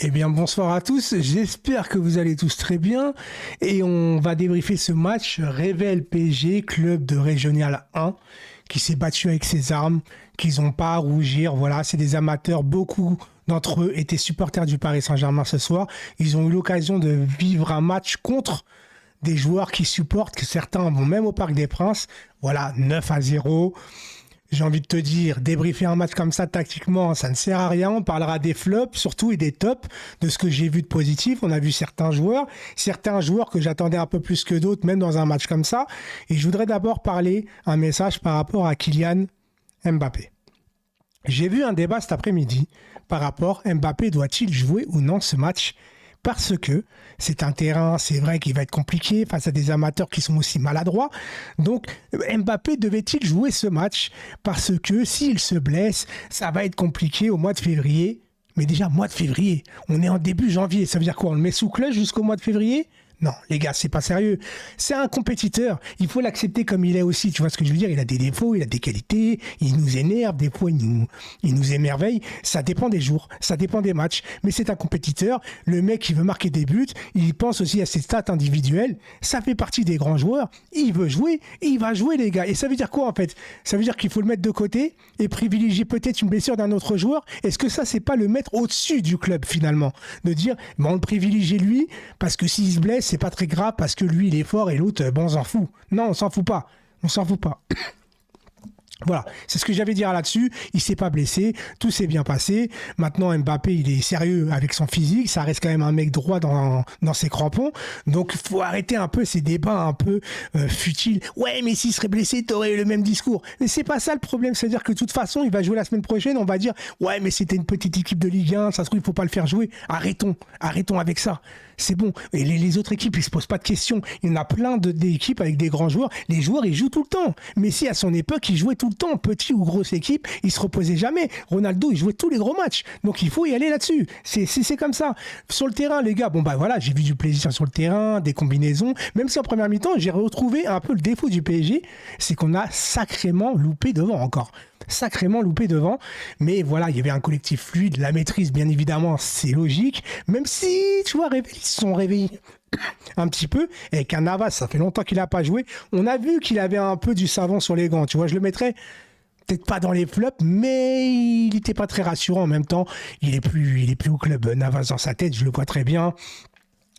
Eh bien, bonsoir à tous. J'espère que vous allez tous très bien. Et on va débriefer ce match Revel PSG, club de Régional 1, qui s'est battu avec ses armes, qu'ils n'ont pas à rougir. Voilà, c'est des amateurs. Beaucoup d'entre eux étaient supporters du Paris Saint-Germain ce soir. Ils ont eu l'occasion de vivre un match contre des joueurs qui supportent, que certains vont même au Parc des Princes. Voilà, 9-0. J'ai envie de te dire, débriefer un match comme ça tactiquement, ça ne sert à rien. On parlera des flops surtout et des tops, de ce que j'ai vu de positif. On a vu certains joueurs que j'attendais un peu plus que d'autres, même dans un match comme ça. Et je voudrais d'abord parler un message par rapport à Kylian Mbappé. J'ai vu un débat cet après-midi par rapport à Mbappé doit-il jouer ou non ce match ? Parce que c'est un terrain, c'est vrai qu'il va être compliqué face à des amateurs qui sont aussi maladroits. Donc Mbappé devait-il jouer ce match ? Parce que s'il se blesse, ça va être compliqué au mois de février. Mais déjà, mois de février, on est en début janvier, ça veut dire quoi ? On le met sous cloche jusqu'au mois de février ? Non, les gars, c'est pas sérieux. C'est un compétiteur. Il faut l'accepter comme il est aussi. Tu vois ce que je veux dire ? Il a des défauts, il a des qualités. Il nous énerve. Des fois, il nous émerveille. Ça dépend des jours. Ça dépend des matchs. Mais c'est un compétiteur. Le mec, il veut marquer des buts. Il pense aussi à ses stats individuelles. Ça fait partie des grands joueurs. Il veut jouer. Il va jouer, les gars. Et ça veut dire quoi, en fait ? Ça veut dire qu'il faut le mettre de côté et privilégier peut-être une blessure d'un autre joueur. Est-ce que ça, c'est pas le mettre au-dessus du club, finalement ? De dire, on le privilégie lui parce que s'il se blesse, c'est pas très grave parce que lui il est fort et l'autre, bon, on s'en fout. Non, on s'en fout pas. On s'en fout pas. Voilà, c'est ce que j'avais à dire là-dessus. Il s'est pas blessé, tout s'est bien passé. Maintenant, Mbappé, il est sérieux avec son physique. Ça reste quand même un mec droit dans ses crampons. Donc, faut arrêter un peu ces débats un peu futiles. Ouais, mais s'il serait blessé, t'aurais eu le même discours. Mais c'est pas ça le problème. C'est-à-dire que de toute façon, il va jouer la semaine prochaine. On va dire, ouais, mais c'était une petite équipe de Ligue 1. Ça se trouve, il faut pas le faire jouer. Arrêtons avec ça. C'est bon. Et les autres équipes, ils se posent pas de questions. Il y en a plein d'équipes avec des grands joueurs. Les joueurs, ils jouent tout le temps. Messi, à son époque, il jouait tout le temps. Petit ou grosse équipe, il se reposait jamais. Ronaldo, il jouait tous les gros matchs. Donc, il faut y aller là-dessus. C'est comme ça. Sur le terrain, les gars, bon, bah voilà, j'ai vu du plaisir sur le terrain, des combinaisons. Même si en première mi-temps, j'ai retrouvé un peu le défaut du PSG, c'est qu'on a sacrément loupé devant encore. Sacrément loupé devant, mais voilà, il y avait un collectif fluide, la maîtrise, bien évidemment, c'est logique, même si, tu vois, ils se sont réveillés un petit peu, et qu'un Navas, ça fait longtemps qu'il n'a pas joué, on a vu qu'il avait un peu du savon sur les gants, tu vois, je le mettrais peut-être pas dans les flops, mais il n'était pas très rassurant en même temps, il est plus au club, Navas dans sa tête, je le vois très bien.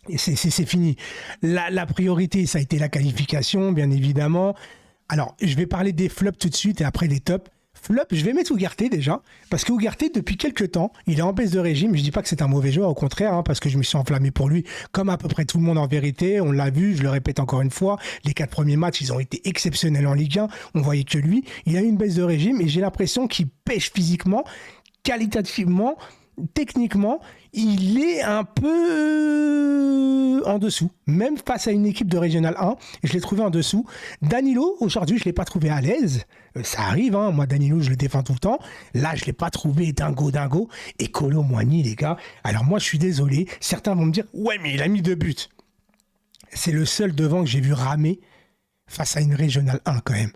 Et c'est fini. La priorité, ça a été la qualification, bien évidemment. Alors, je vais parler des flops tout de suite et après des tops. Flop, je vais mettre Ugarte déjà, parce que Ugarte, depuis quelques temps, il est en baisse de régime. Je dis pas que c'est un mauvais joueur, au contraire, hein, parce que je me suis enflammé pour lui, comme à peu près tout le monde en vérité. On l'a vu, je le répète encore une fois, les 4 premiers matchs, ils ont été exceptionnels en Ligue 1. On voyait que lui, il a eu une baisse de régime et j'ai l'impression qu'il pêche physiquement, qualitativement, techniquement, il est un peu en dessous. Même face à une équipe de Régional 1, je l'ai trouvé en dessous. Danilo, aujourd'hui, je ne l'ai pas trouvé à l'aise. Ça arrive, hein. Moi, Danilo, je le défends tout le temps. Là, je ne l'ai pas trouvé dingo. Et Kolo Muani, les gars. Alors moi, je suis désolé. Certains vont me dire, ouais, mais il a mis 2 buts. C'est le seul devant que j'ai vu ramer face à une Régional 1, quand même.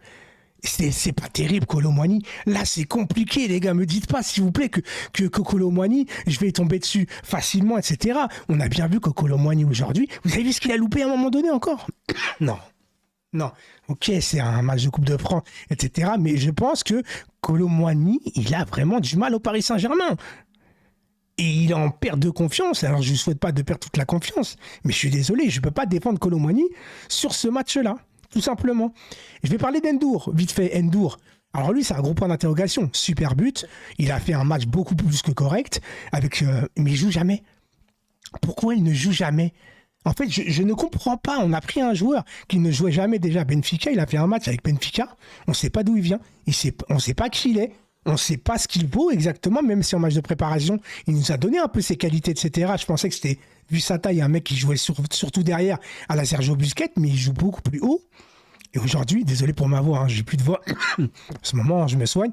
C'est pas terrible, Kolo Muani. Là, c'est compliqué, les gars. Me dites pas, s'il vous plaît, que Kolo Muani, je vais tomber dessus facilement, etc. On a bien vu que Kolo Muani, aujourd'hui, vous avez vu ce qu'il a loupé à un moment donné encore ? Non. Ok, c'est un match de Coupe de France, etc. Mais je pense que Kolo Muani, il a vraiment du mal au Paris Saint-Germain. Et il est en perte de confiance. Alors, je ne souhaite pas de perdre toute la confiance. Mais je suis désolé, je ne peux pas défendre Kolo Muani sur ce match-là. Tout simplement. Je vais parler d'Endour, vite fait, Endour. Alors lui, c'est un gros point d'interrogation. Super but. Il a fait un match beaucoup plus que correct. Mais il joue jamais. Pourquoi il ne joue jamais ? En fait, je ne comprends pas. On a pris un joueur qui ne jouait jamais déjà à Benfica. Il a fait un match avec Benfica. On ne sait pas d'où il vient. On ne sait pas qui il est. On ne sait pas ce qu'il vaut exactement, même si en match de préparation, il nous a donné un peu ses qualités, etc. Je pensais que c'était, vu sa taille, un mec qui jouait surtout derrière à la Sergio Busquets, mais il joue beaucoup plus haut. Et aujourd'hui, désolé pour ma voix, hein, j'ai plus de voix. En ce moment, je me soigne.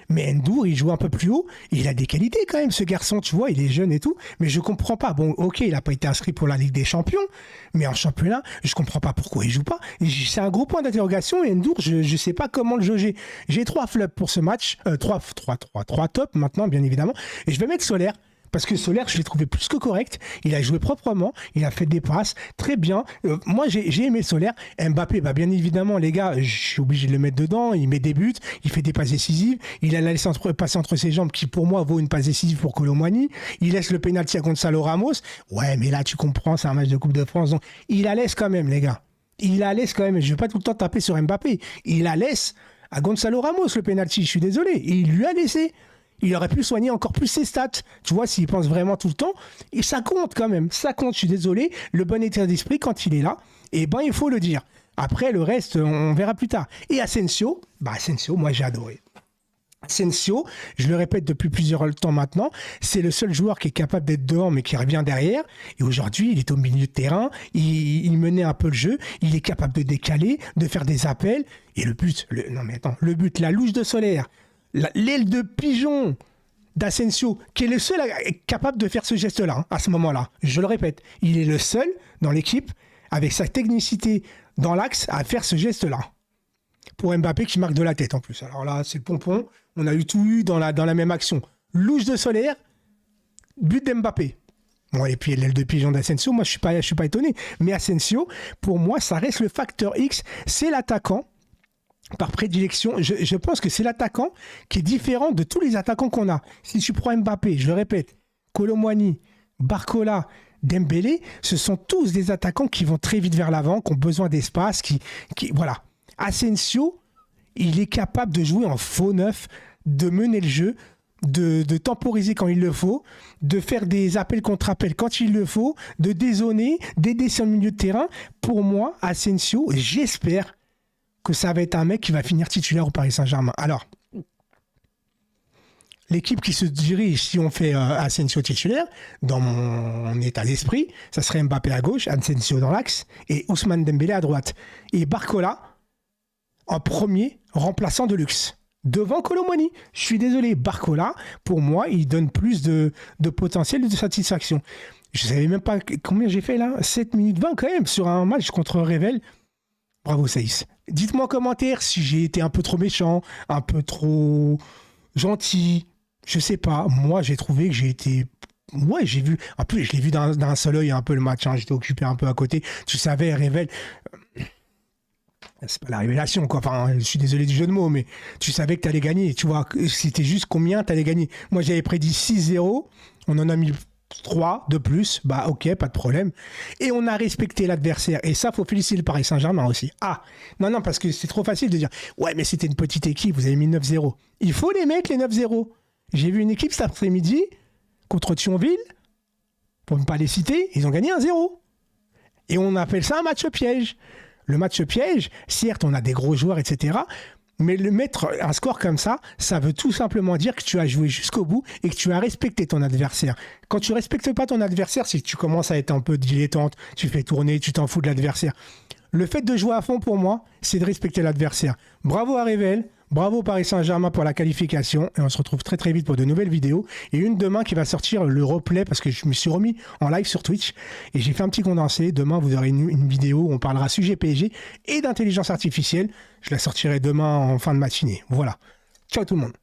Mais Endour, il joue un peu plus haut. Et il a des qualités quand même, ce garçon, tu vois, il est jeune et tout. Mais je comprends pas. Bon, ok, il n'a pas été inscrit pour la Ligue des Champions. Mais en championnat, je comprends pas pourquoi il joue pas. C'est un gros point d'interrogation. Et Endour, je sais pas comment le jauger. J'ai 3 flops pour ce match. 3 tops maintenant, bien évidemment. Et je vais mettre Solaire. Parce que Solaire, je l'ai trouvé plus que correct. Il a joué proprement. Il a fait des passes très bien. Moi, j'ai aimé Solaire. Mbappé, bah, bien évidemment, les gars, je suis obligé de le mettre dedans. Il met des buts. Il fait des passes décisives. Il a laissé passer entre ses jambes qui, pour moi, vaut une passe décisive pour Kolo Muani. Il laisse le pénalty à Gonzalo Ramos. Ouais, mais là, tu comprends, c'est un match de Coupe de France. Donc, il la laisse quand même, les gars. Il la laisse quand même. Je ne vais pas tout le temps taper sur Mbappé. Il la laisse à Gonzalo Ramos, le pénalty. Je suis désolé. Et il lui a laissé. Il aurait pu soigner encore plus ses stats. Tu vois, s'il pense vraiment tout le temps. Et ça compte quand même. Ça compte, je suis désolé. Le bon état d'esprit, quand il est là, eh ben, il faut le dire. Après, le reste, on verra plus tard. Et Asensio, moi, j'ai adoré. Asensio, je le répète depuis plusieurs temps maintenant, c'est le seul joueur qui est capable d'être dehors mais qui revient derrière. Et aujourd'hui, il est au milieu de terrain, il menait un peu le jeu, il est capable de décaler, de faire des appels. Et le but, le but, la louche de Solaire, l'aile de pigeon d'Asensio, qui est le seul capable de faire ce geste-là, à ce moment-là. Je le répète, il est le seul dans l'équipe, avec sa technicité dans l'axe, à faire ce geste-là. Pour Mbappé qui marque de la tête en plus. Alors là, c'est le pompon. On a eu tout eu dans la même action. Louche de Solaire, but d'Mbappé. Bon, et puis l'aile de pigeon d'Asensio, moi je suis pas étonné. Mais Asensio, pour moi, ça reste le facteur X. C'est l'attaquant par prédilection. Je pense que c'est l'attaquant qui est différent de tous les attaquants qu'on a. Si tu prends Mbappé, je le répète, Kolo Muani, Barcola, Dembélé, ce sont tous des attaquants qui vont très vite vers l'avant, qui ont besoin d'espace, voilà. Asensio, il est capable de jouer en faux neuf, de mener le jeu, de temporiser quand il le faut, de faire des appels contre appels quand il le faut, de dézoner, d'aider sur le milieu de terrain. Pour moi, Asensio, j'espère que ça va être un mec qui va finir titulaire au Paris Saint-Germain. Alors, l'équipe qui se dirige, si on fait Asensio titulaire, dans mon état d'esprit, ça serait Mbappé à gauche, Asensio dans l'axe, et Ousmane Dembélé à droite. Et Barcola en premier remplaçant de luxe. Devant Kolo Muani. Je suis désolé, Barcola, pour moi, il donne plus de potentiel et de satisfaction. Je ne savais même pas combien j'ai fait là. 7 minutes 20 quand même sur un match contre Revel. Bravo Saïs. Dites-moi en commentaire si j'ai été un peu trop méchant, un peu trop gentil. Je sais pas. Moi, j'ai trouvé que j'ai été... Ouais, j'ai vu... En plus, je l'ai vu d'un seul œil un peu le match. Hein. J'étais occupé un peu à côté. Tu savais, Revel... C'est pas la révélation, quoi. Enfin, je suis désolé du jeu de mots, mais tu savais que tu allais gagner. Tu vois, c'était juste combien tu allais gagner. Moi, j'avais prédit 6-0. On en a mis 3 de plus. Bah, ok, pas de problème. Et on a respecté l'adversaire. Et ça, faut féliciter le Paris Saint-Germain aussi. Ah, non, parce que c'est trop facile de dire ouais, mais c'était une petite équipe, vous avez mis 9-0. Il faut les mettre, les 9-0. J'ai vu une équipe cet après-midi contre Thionville, pour ne pas les citer, ils ont gagné 1-0. Et on appelle ça un match piège. Le match piège, certes, on a des gros joueurs, etc. Mais le mettre un score comme ça, ça veut tout simplement dire que tu as joué jusqu'au bout et que tu as respecté ton adversaire. Quand tu ne respectes pas ton adversaire, c'est que tu commences à être un peu dilettante, tu fais tourner, tu t'en fous de l'adversaire. Le fait de jouer à fond, pour moi, c'est de respecter l'adversaire. Bravo à Revel, bravo Paris Saint-Germain pour la qualification. Et on se retrouve très très vite pour de nouvelles vidéos. Et une demain qui va sortir le replay parce que je me suis remis en live sur Twitch. Et j'ai fait un petit condensé. Demain, vous aurez une vidéo où on parlera sujet PSG et d'intelligence artificielle. Je la sortirai demain en fin de matinée. Voilà. Ciao tout le monde.